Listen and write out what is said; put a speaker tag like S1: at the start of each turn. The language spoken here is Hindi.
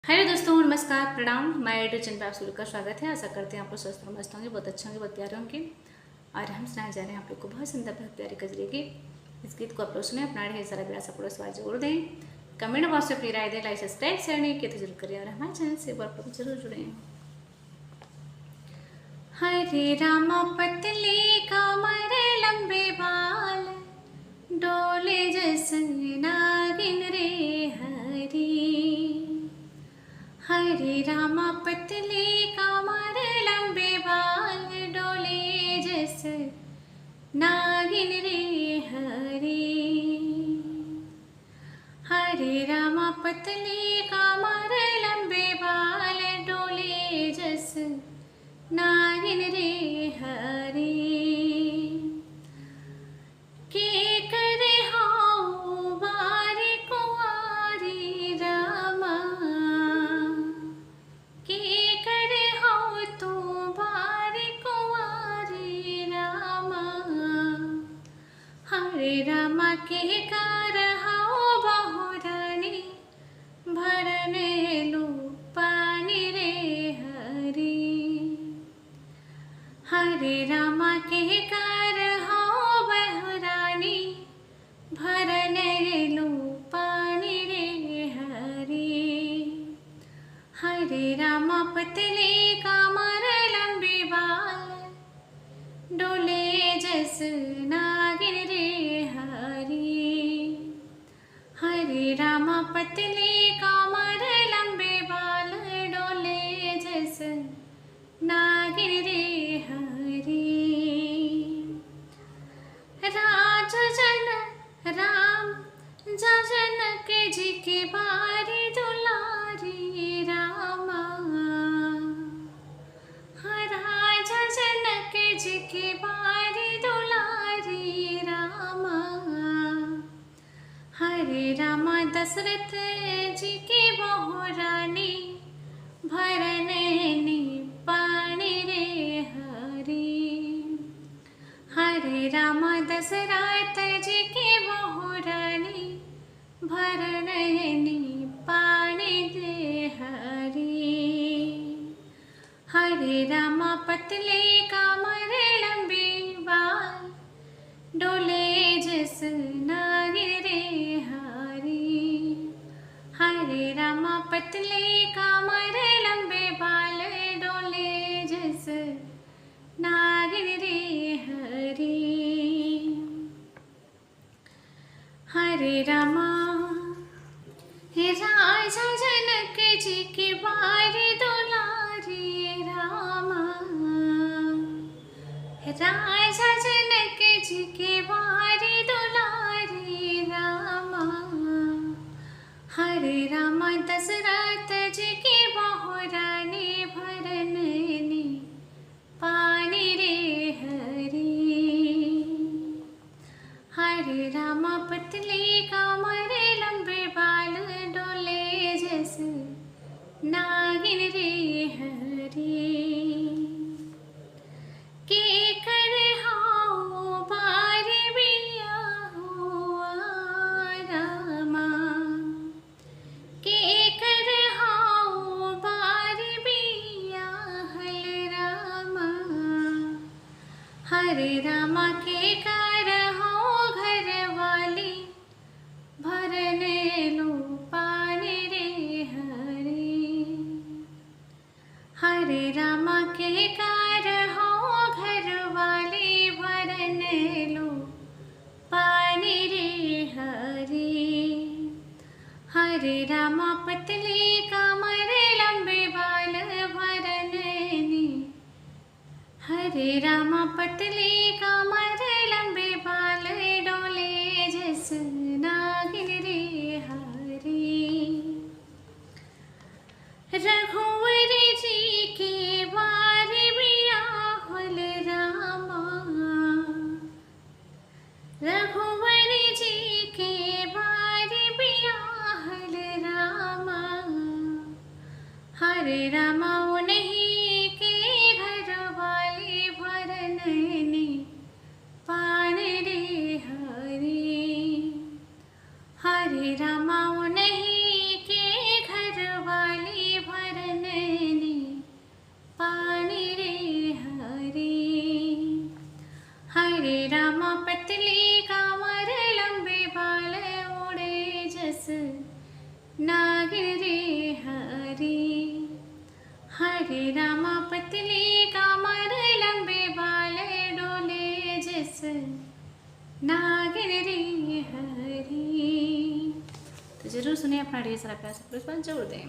S1: हेलो दोस्तों, नमस्कार, प्रणाम। हमारे यूट्यूब चैनल पर आप सभी का स्वागत है। आशा करते हैं आप लोग स्वस्थ और मस्त होंगे, बहुत अच्छे होंगे, बहुत प्यारे होंगे। और हम सुनाए जा रहे हैं आप लोग को बहुत सुंदर, बहुत प्यारे गजरे गीत। इस गीत को आप लोग सुने, अपना ढेर सारा प्यार सपोर्ट सवाल जरूर दें। कमेंट बॉक्स में अपनी राय दें, लाइक सब्सक्राइब शेयर नहीं किया तो जरूर करें और हमारे चैनल से एक बार आप जरूर जुड़ें। हरे रामा पतले कमर लंबे बाल, डोले जैसे नागिन रे हरी। हरे रामा पतले कमर लंबे बाल, डोले जैसे नागिन रे हरी। हरे रामा पतले कमर लंबे बाल, डोले जैसे नागिन रे हरी। के करे हाउ बारी कुंवारी रामा, के करे हाउ तू बारी कुंवारी रामा। हरे रामा के कर हाउ बहुरानी, भरने लो पानी रे हरी। हरे रामा के कर हाउ बहुरानी, भरने लो पानी रे हरी। हरे रामा पतले कमर लंबे बाल, डोले जैसे नागिन रे हरी। हरे रामा पतले कमर लंबे बाल, डोले जैसे नागिन रे हरी। राजा जन राम जनक जी के बारी दुलारी रामा। राजा जनक जी के बारी दुलारी रामा। हरे रामा दशरथ जी की बहुरानी, भरने पानी रे हरी। हरे रामा दशरथ जी की बहुरानी, भरने पानी रे हरी। हरे रामा पतले कमर लंबे बाल, डोले जैसे नागिन रे हरी। हरे रामा पतले कमर लंबे बाल, डोले जैसे नागिन रे हरी। हरे रामा राजा जनक जी की बारी दुलारी रामा। राजा जनक जी के बारी दुलारी रामा। हरे रामा दशरथ जी की बहुरानी, भरने पानी रे हरी। हरे रामा पतले कमर लंबे बाल, डोले जैसे नागिन रे हरी। के करे हाउ बारी बिया हुआ रामा। के करे हाउ बारी बिया हल रामा। हरे रामा के कर हाउ घर वाली, भरने लो पानी रे हरी। हरे रामा के कर हाउ घर वाली, भरने लो पानी रे हरी। हरे रामा पतले कमर लंबे बाल, भरने। हरे रामा पतले कमर लंबे बाल, डोले जैसे नागिन रे हरी। रघुवर जी के बारी बियाहल रामा। रघुवर जी के बारी बियाहल रामा। हरे रामा उन्हीं के घर वाली, भरने पानी रे हरी। हरे रामा उन्हीं के घर वाली, हरे रामा पतली कामर लंबे बाल उड़े जस नागिन रे हरी। हरे रामा पतली कामर लंबे बाल डोले जस नागिन रे हरी। तो जरूर सुनिए, अपना ढेर सारा प्यार जरूर दें।